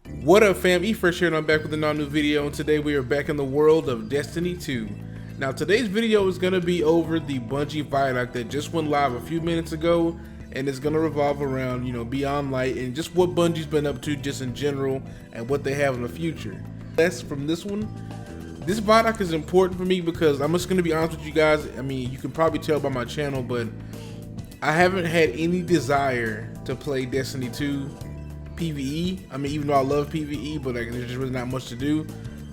What up, fam? E-Fresh here, and I'm back with another new video, and today we are back in the world of Destiny 2. Now, today's video is going to be over the Bungie Vidoc that just went live a few minutes ago, and it's going to revolve around, Beyond Light and just what Bungie's been up to just in general and what they have in the future. That's from this one. This Vidoc is important for me because I'm just going to be honest with you guys. I mean, you can probably tell by my channel, but I haven't had any desire to play Destiny 2 PvE. I mean, even though I love PvE, but there's just really not much to do.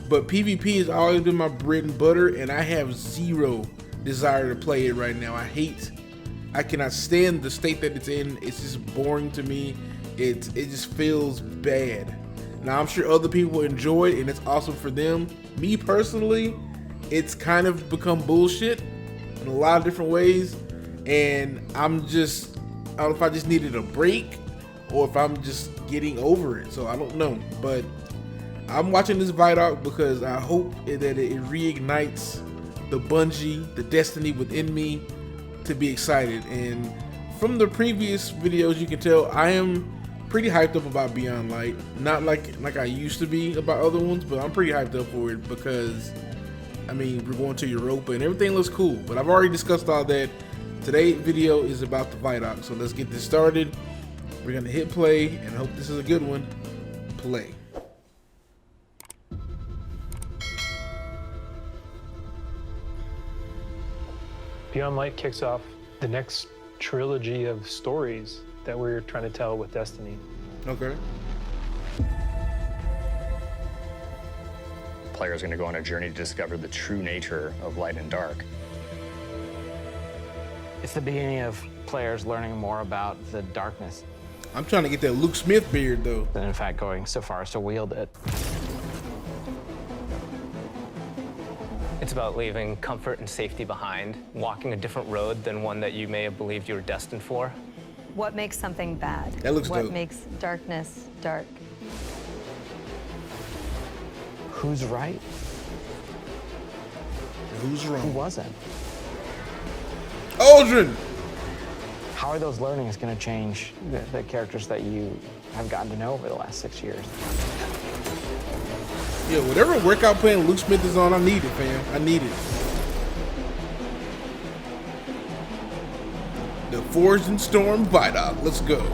But PvP has always been my bread and butter, and I have zero desire to play it right now. I cannot stand the state that it's in. It's just boring to me. It just feels bad. Now, I'm sure other people enjoy it, and it's awesome for them. Me personally, it's kind of become bullshit in a lot of different ways, and I don't know if I just needed a break or if I'm just getting over it. So I don't know, but I'm watching this Vidoc because I hope that it reignites the Bungie, the Destiny within me to be excited. And from the previous videos, you can tell I am pretty hyped up about Beyond Light. Not like I used to be about other ones, but I'm pretty hyped up for it because, I mean, we're going to Europa and everything looks cool. But I've already discussed all that. Today's video is about the Vidoc, so let's get this started. We're gonna hit play and hope this is a good one. Play. Beyond Light kicks off the next trilogy of stories that we're trying to tell with Destiny. Okay. Players are going to go on a journey to discover the true nature of light and dark. It's the beginning of players learning more about the darkness. I'm trying to get that Luke Smith beard though. And in fact, going so far as to wield it. It's about leaving comfort and safety behind, walking a different road than one that you may have believed you were destined for. What makes something bad? That looks What dope. makes darkness dark? Who's right? Who's Who wrong? wasn't? Uldren! How are those learnings going to change the characters that you have gotten to know over the last 6 years? Yeah, whatever workout plan Luke Smith is on, I need it, fam. I need it. The Forged and Storm Vidoc. Let's go.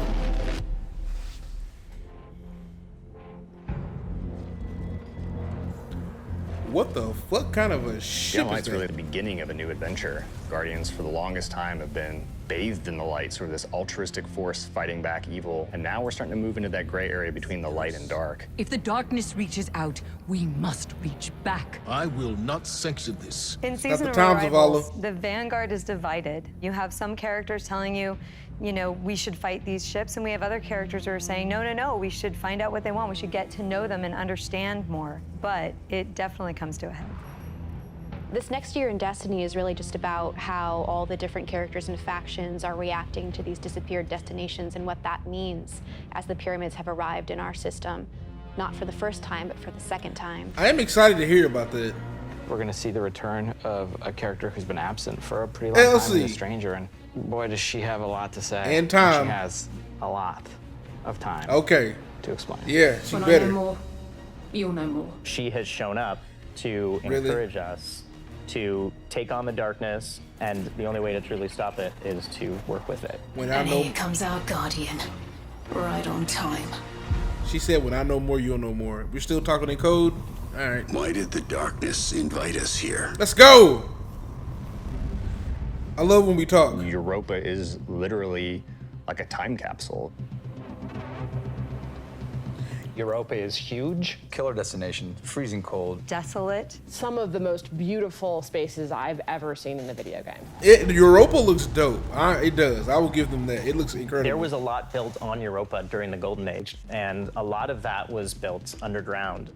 What the fuck kind of a ship Beyond is Light's really that? the beginning of a new adventure. Guardians, for the longest time, have been bathed in the light, sort of this altruistic force fighting back evil. And now we're starting to move into that gray area between the light and dark. If the darkness reaches out, we must reach back. I will not sanction this. In Season the of times of Arrivals, Olive. the Vanguard is divided. You have some characters telling you, we should fight these ships, and we have other characters who are saying, no, we should find out what they want. We should get to know them and understand more. But it definitely comes to a head. This next year in Destiny is really just about how all the different characters and factions are reacting to these disappeared destinations and what that means as the pyramids have arrived in our system. Not for the first time, but for the second time. I am excited to hear about that. We're going to see the return of a character who's been absent for a pretty long time, Elsie. the Stranger, and boy, does she have a lot to say. And time. She has a lot of time Okay. to explain. Yeah, she When I better. know more, you'll know more. She has shown up to Really? encourage us to take on the darkness, and the only way to truly stop it is to work with it. When I And know, here comes our guardian. Right on time. she said, when I know more, you'll know more. We're still talking in code. All right, Why did the darkness invite us here? let's go. I love when we talk. Europa is literally like a time capsule. Europa is huge. Killer destination, freezing cold. Desolate. Some of the most beautiful spaces I've ever seen in a video game. Europa looks dope. It does. I will give them that. It looks incredible. There was a lot built on Europa during the Golden Age, and a lot of that was built underground.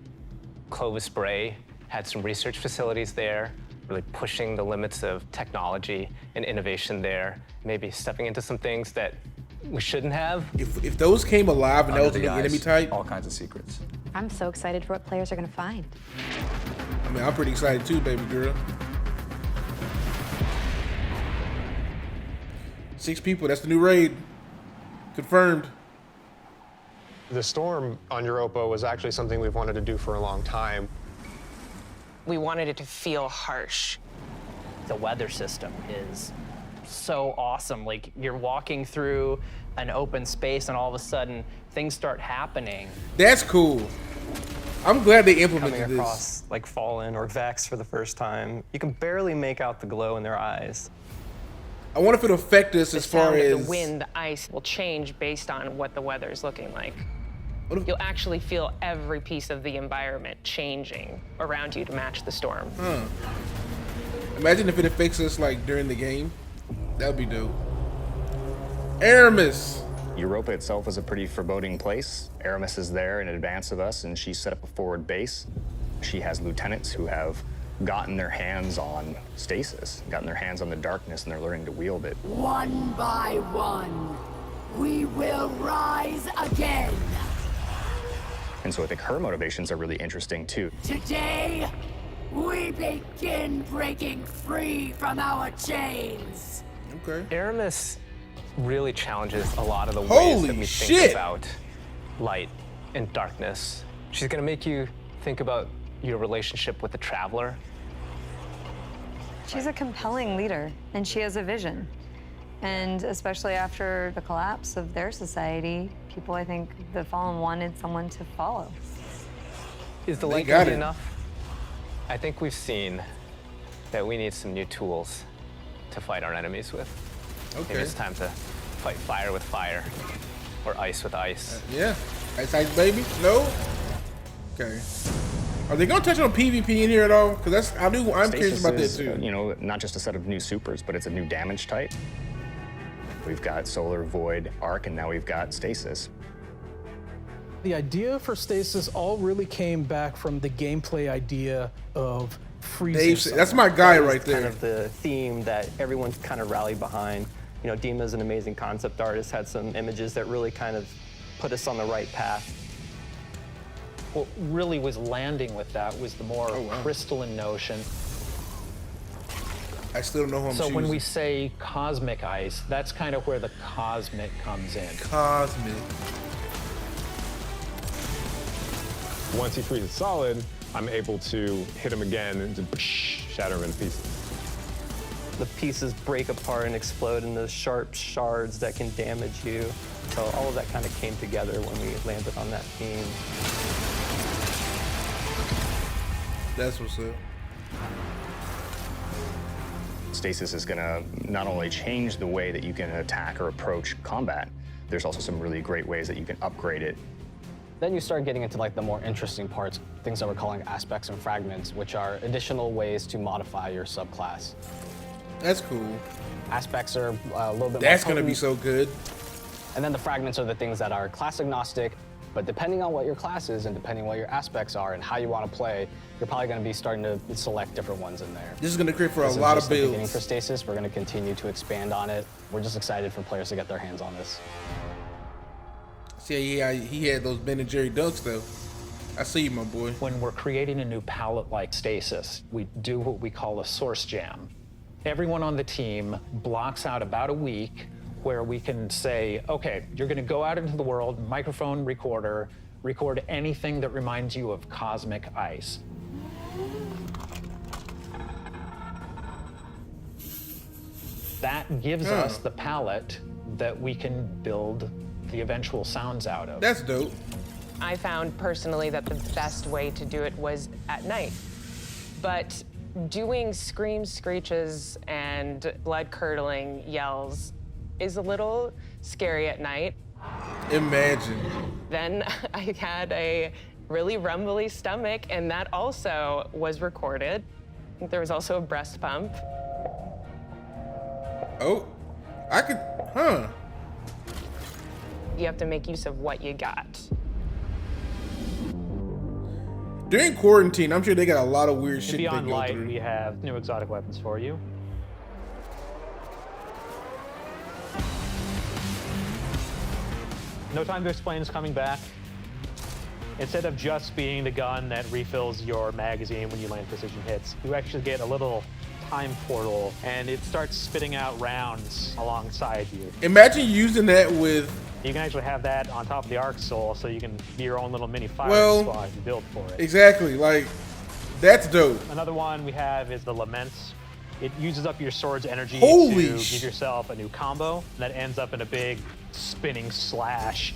Clovis Bray had some research facilities there, really pushing the limits of technology and innovation there, maybe stepping into some things that we shouldn't have. If those came alive and that was Under the the enemy ice, type, all kinds of secrets. I'm so excited for what players are going to find. I mean, I'm pretty excited too, baby girl. 6 people, that's the new raid. Confirmed. The storm on Europa was actually something we've wanted to do for a long time. We wanted it to feel harsh. The weather system is so awesome. Like, you're walking through an open space and all of a sudden things start happening. That's cool. I'm glad they implemented Coming this. across like Fallen or Vex for the first time, you can barely make out the glow in their eyes. I wonder if it'll affect us as far as... The wind, the ice will change based on what the weather is looking like. You'll actually feel every piece of the environment changing around you to match the storm. Huh. Imagine if it affects us like during the game. That'd be dope. Aramis. Europa itself is a pretty foreboding place. Aramis is there in advance of us, and she set up a forward base. She has lieutenants who have gotten their hands on stasis, gotten their hands on the darkness, and they're learning to wield it. One by one, we will rise again. And so I think her motivations are really interesting too. Today, we begin breaking free from our chains. Okay. Aramis really challenges a lot of the ways Holy that we shit. think about light and darkness. She's gonna make you think about your relationship with the Traveler. She's a compelling leader, and she has a vision. And especially after the collapse of their society, people, I think, the Fallen wanted someone to follow. Is the light got gonna be it. enough? I think we've seen that we need some new tools to fight our enemies with. Okay. Maybe it's time to fight fire with fire, or ice with ice. Yeah. Ice Ice Baby? No? Okay. Are they gonna touch on PvP in here at all? Because I'm curious about that too. You know, not just a set of new supers, but it's a new damage type. We've got Solar, Void, Arc, and now we've got Stasis. The idea for Stasis all really came back from the gameplay idea of freezing. Dave, that's my guy That was right there. Kind of the theme that everyone's kind of rallied behind. You know, Dima's an amazing concept artist, had some images that really kind of put us on the right path. What really was landing with that was the more crystalline notion. I still don't know who I'm So choosing. when we say cosmic ice, that's kind of where the cosmic comes in. Cosmic. Once he freezes solid, I'm able to hit him again and to shatter him in pieces. The pieces break apart and explode into sharp shards that can damage you. So all of that kind of came together when we landed on that theme. That's what's up. Stasis is gonna not only change the way that you can attack or approach combat, there's also some really great ways that you can upgrade it. Then you start getting into like the more interesting parts, things that we're calling aspects and fragments, which are additional ways to modify your subclass. That's cool. Aspects are a little bit That's more gonna be so good. And then the fragments are the things that are class agnostic, but depending on what your class is and depending on what your aspects are and how you want to play, you're probably going to be starting to select different ones in there. This is gonna create for a This is lot just of the builds. beginning for Stasis. We're going to continue to expand on it. We're just excited for players to get their hands on this. See, yeah, he had those Ben and Jerry dunks though. I see you, my boy. When we're creating a new palette like Stasis, we do what we call a source jam. Everyone on the team blocks out about a week where we can say, okay, you're gonna go out into the world, microphone recorder, record anything that reminds you of cosmic ice. That gives us the palette that we can build the eventual sounds out of. That's dope. I found personally that the best way to do it was at night. But doing screams, screeches, and blood-curdling yells is a little scary at night. Imagine. Then I had a really rumbly stomach, and that also was recorded. There was also a breast pump. Oh, I could, huh? You have to make use of what you got. During quarantine, I'm sure they got a lot of weird shit they Beyond go light, through. we have new exotic weapons for you. No Time to Explain is coming back. Instead of just being the gun that refills your magazine when you land precision hits, you actually get a little time portal, and it starts spitting out rounds alongside you. Imagine using that with You can actually have that on top of the Arc Soul, so you can be your own little mini fire squad if you build for it. Exactly, like, that's dope. Another one we have is the Laments. It uses up your sword's energy Holy to give yourself a new combo that ends up in a big spinning slash.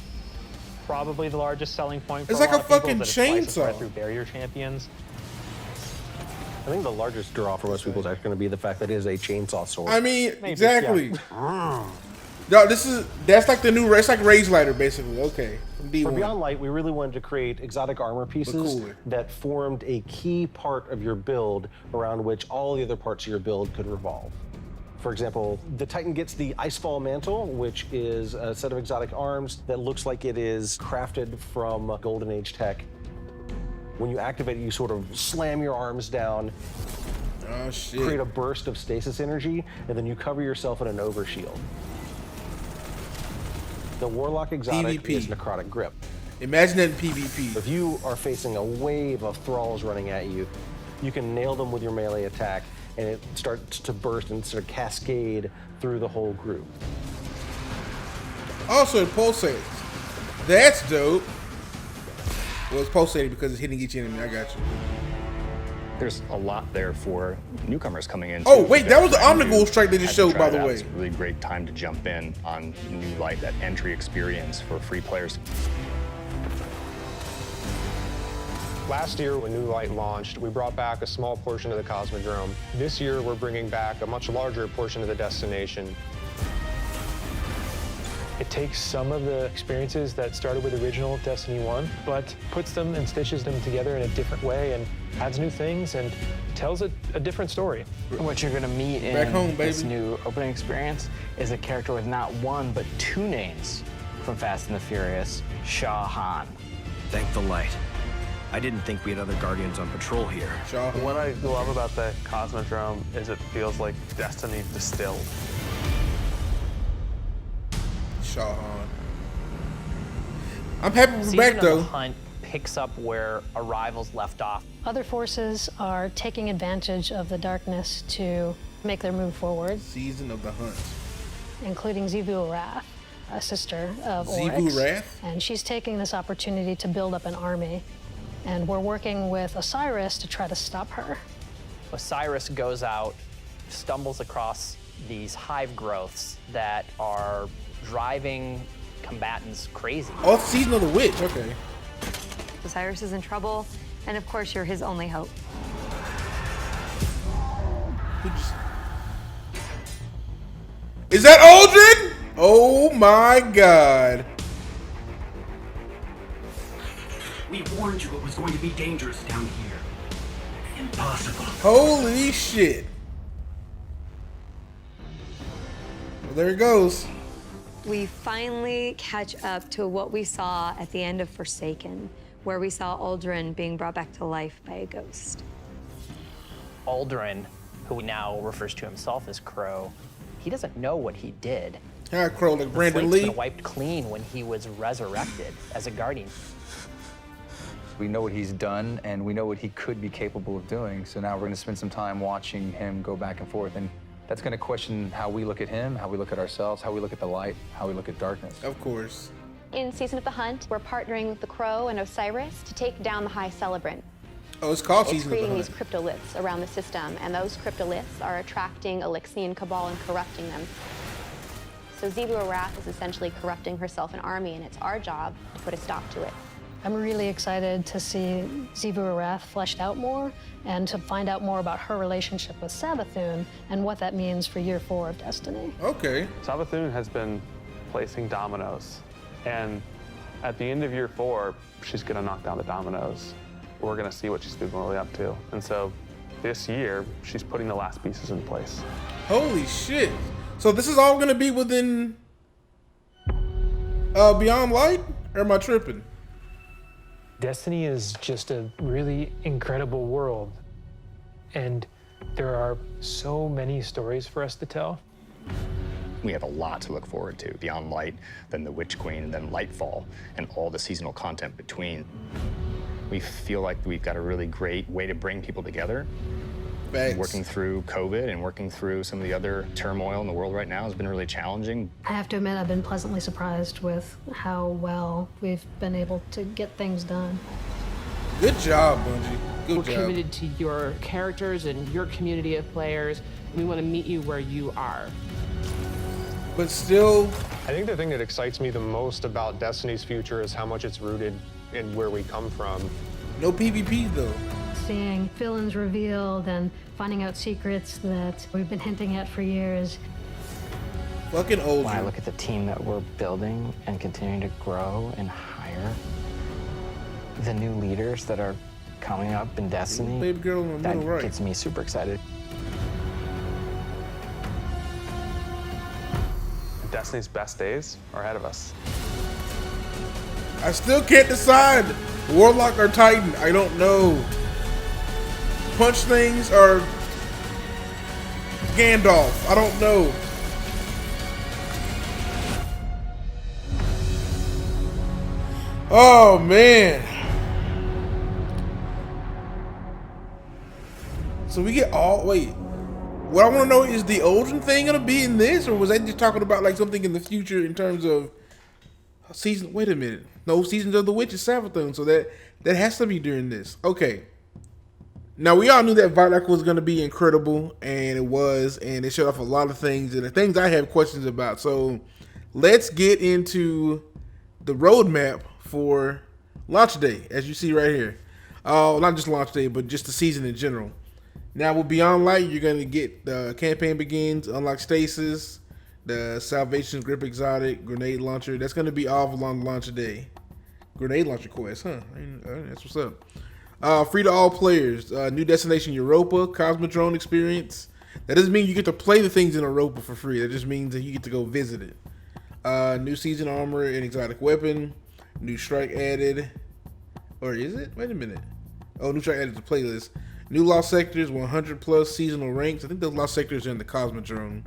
Probably the largest selling point for It's a like lot a of people fucking is that it slices chainsaw. right through barrier champions. I think the largest draw for most people is actually going to be the fact that it is a chainsaw sword. I mean, exactly. No, that's like the new, it's like Rage Lighter, basically. Okay. From D1. For Beyond Light, we really wanted to create exotic armor pieces that formed a key part of your build around which all the other parts of your build could revolve. For example, the Titan gets the Icefall Mantle, which is a set of exotic arms that looks like it is crafted from Golden Age tech. When you activate it, you sort of slam your arms down, create a burst of stasis energy, and then you cover yourself in an overshield. The Warlock exotic is Necrotic Grip. Imagine that in PvP. If you are facing a wave of thralls running at you, you can nail them with your melee attack, and it starts to burst and sort of cascade through the whole group. Also, it pulsates. That's dope. Well, it's pulsating because it's hitting each enemy. I got you. There's a lot there for newcomers coming in. Oh, wait, that was the Omnigul strike they just showed, by the way. It's a really great time to jump in on New Light, that entry experience for free players. Last year, when New Light launched, we brought back a small portion of the Cosmodrome. This year, we're bringing back a much larger portion of the destination. It takes some of the experiences that started with original Destiny 1, but puts them and stitches them together in a different way and adds new things and tells a different story. What you're gonna meet in this new opening experience is a character with not one, but two names from Fast and the Furious, Shah Han. Thank the light. I didn't think we had other Guardians on patrol here. What I love about the Cosmodrome is it feels like Destiny distilled. Shah Han. I'm happy we're Season back, of though. The Hunt picks up where Arrivals left off. Other forces are taking advantage of the darkness to make their move forward. Season of the Hunt. Including Xivu Arath, a sister of Xivu Oryx. Arath? And she's taking this opportunity to build up an army. And we're working with Osiris to try to stop her. Osiris goes out, stumbles across these hive growths that are driving combatants crazy. Oh, it's Season of the Witch. Okay. Osiris is in trouble, and of course, you're his only hope. Is that Uldren? Oh my god. We warned you it was going to be dangerous down here. Impossible. Holy shit. Well, there it goes. We finally catch up to what we saw at the end of Forsaken, where we saw Uldren being brought back to life by a ghost. Uldren, who now refers to himself as Crow, he doesn't know what he did. Yeah, Crow like Brandon The Lee. slate's been wiped clean when he was resurrected as a Guardian. We know what he's done, and we know what he could be capable of doing. So now we're going to spend some time watching him go back and forth. And that's going to question how we look at him, how we look at ourselves, how we look at the light, how we look at darkness. Of course. In Season of the Hunt, we're partnering with the Crow and Osiris to take down the High Celebrant. Oh, it's called Season of the creating Hunt. these cryptoliths around the system, and those cryptoliths are attracting Elixian Cabal and corrupting them. So Xivu Arath is essentially corrupting herself and army, and it's our job to put a stop to it. I'm really excited to see Xivu Arath fleshed out more and to find out more about her relationship with Savathun and what that means for year 4 of Destiny. Okay. Savathun has been placing dominoes, and at the end of year 4, she's gonna knock down the dominoes. We're gonna see what she's been really up to. And so this year, she's putting the last pieces in place. Holy shit. So this is all gonna be within Beyond Light? Or am I tripping? Destiny is just a really incredible world, and there are so many stories for us to tell. We have a lot to look forward to. Beyond Light, then the Witch Queen, and then Lightfall, and all the seasonal content between. We feel like we've got a really great way to bring people together. Facts. Working through COVID and working through some of the other turmoil in the world right now has been really challenging. I have to admit, I've been pleasantly surprised with how well we've been able to get things done. Good job, Bungie. Good We're job. committed to your characters and your community of players. We want to meet you where you are. But still, I think the thing that excites me the most about Destiny's future is how much it's rooted in where we come from. No PvP though. Seeing villains revealed and finding out secrets that we've been hinting at for years. Fucking Uldren. When I look at the team that we're building and continuing to grow and hire, the new leaders that are coming up in Destiny, Baby girl in the that middle right. gets me super excited. Destiny's best days are ahead of us. I still can't decide. Warlock or Titan, I don't know. Punch things or Gandalf, I don't know. Oh man. So we get all, wait. What I want to know is the Uldren thing gonna be in this, or was that just talking about like something in the future in terms of season? Wait a minute, no, Seasons of the Witch is Savathun, so that has to be during this. Okay. Now we all knew that Vidoc was gonna be incredible, and it was, and it showed off a lot of things, and the things I have questions about. So let's get into the roadmap for launch day, as you see right here. Not just launch day, but just the season in general. Now with Beyond Light, you're going to get the campaign begins, unlock stasis, the Salvation's Grip Exotic, grenade launcher. That's going to be all along launch day. Grenade launcher quest, huh? That's what's up. Free to all players. New destination Europa, Cosmodrome experience. That doesn't mean you get to play the things in Europa for free. That just means that you get to go visit it. New season armor and exotic weapon. New strike added. Or is it? Wait a minute. Oh, new strike added to playlist. New lost sectors, 100 plus seasonal ranks. I think those lost sectors are in the Cosmodrome.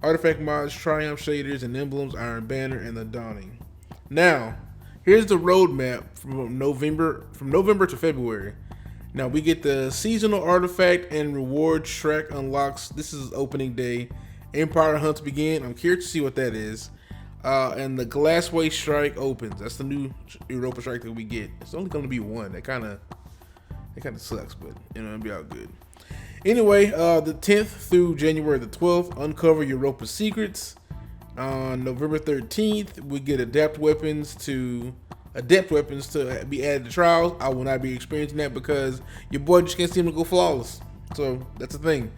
Artifact mods, Triumph shaders and emblems, Iron Banner, and the Dawning. Now, here's the roadmap from November to February. Now we get the seasonal artifact and reward track unlocks. This is opening day. Empire hunts begin. I'm curious to see what that is. And the Glassway strike opens. That's the new Europa strike that we get. It's only going to be one. That kind of sucks, but you know, it'll be all good. Anyway, the 10th through January the 12th, uncover Europa secrets. On November 13th, we get adept weapons to be added to trials. I will not be experiencing that because your boy just can't seem to go flawless. So that's the thing.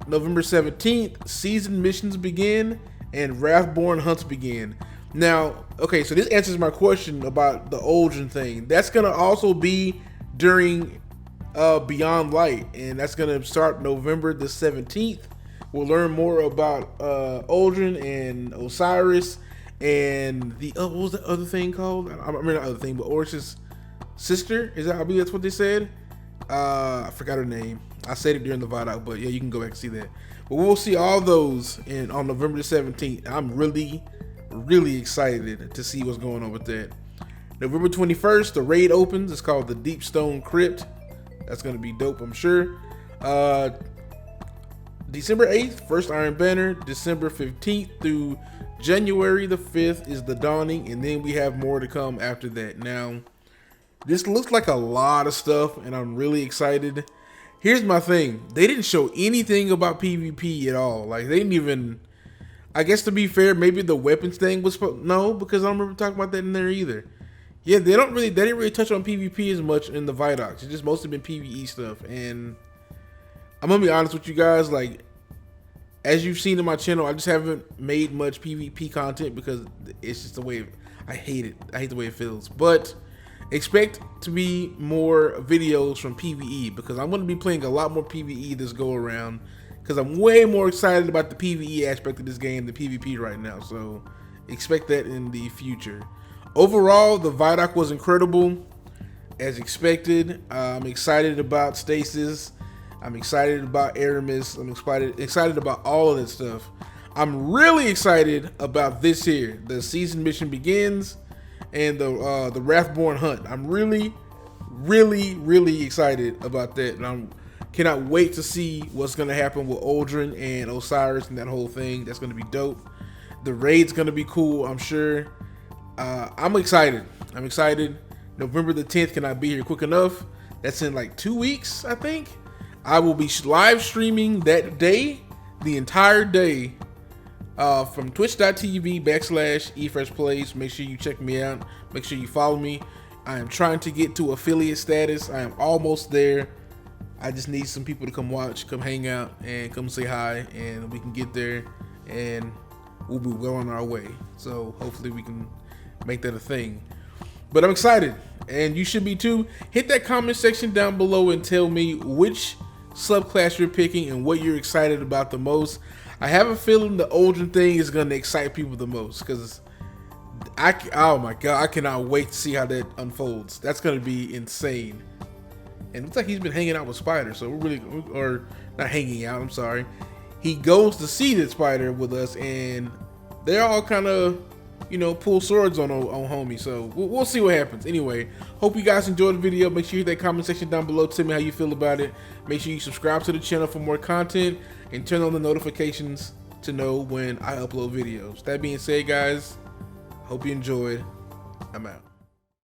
November 17th, season missions begin and Wrathborn hunts begin. Now, okay, so this answers my question about the Uldren thing. That's gonna also be during Beyond Light, and that's gonna start November the 17th. We'll learn more about Uldren and Osiris and the what was the other thing called? I mean, not other thing, but Oris's sister. I believe that's what they said. I forgot her name. I said it during the Vidoc, but yeah, you can go back and see that. But we'll see all those on November the 17th. I'm really excited to see what's going on with that. November 21st, the raid opens. It's called the Deep Stone Crypt. That's going to be dope, I'm sure. December 8th, first Iron Banner. December 15th through January the 5th is the Dawning, and then we have more to come after that. Now, this looks like a lot of stuff, and I'm really excited. Here's my thing. They didn't show anything about PvP at all. Like, they didn't even... I guess to be fair, maybe the weapons thing was... No, because I don't remember talking about that in there either. Yeah, they didn't really touch on PvP as much in the Vidocs. It's just mostly been PvE stuff. And I'm going to be honest with you guys. Like, as you've seen in my channel, I just haven't made much PvP content because it's just the way... I hate it. I hate the way it feels. But... expect to be more videos from PvE because I'm going to be playing a lot more PvE this go around because I'm way more excited about the PvE aspect of this game than PvP right now. So expect that in the future. Overall, the Vidoc was incredible as expected. I'm excited about Stasis. I'm excited about Aramis. I'm excited about all of that stuff. I'm really excited about this here. The season mission begins. And the Wrathborn hunt. I'm really excited about that. And I'm Cannot wait to see what's gonna happen with Uldren and Osiris and that whole thing. That's gonna be dope. The raid's gonna be cool, I'm sure. I'm excited. I'm excited. November the 10th cannot be here quick enough. That's in like 2 weeks, I think. I will be live streaming that day, the entire day, from twitch.tv/efreshplays. Make sure you check me out. Make sure you follow me. I am trying to get to affiliate status. I am almost there. I just need some people to come watch, come hang out, and come say hi, and we can get there, and we'll be well on our way. So hopefully we can make that a thing. But I'm excited, and you should be too. Hit that comment section down below and tell me which subclass you're picking and what you're excited about the most. I have a feeling the Uldren thing is going to excite people the most, because oh my god, I cannot wait to see how that unfolds. That's going to be insane. And it looks like he's been hanging out with Spider, so we're really, or not hanging out, I'm sorry. He goes to see the Spider with us, and they're all kind of, you know, pull swords on homie. So we'll see what happens. Anyway, hope you guys enjoyed the video. Make sure you hit that comment section down below. Tell me how you feel about it. Make sure you subscribe to the channel for more content and turn on the notifications to know when I upload videos. That being said, guys, hope you enjoyed. I'm out.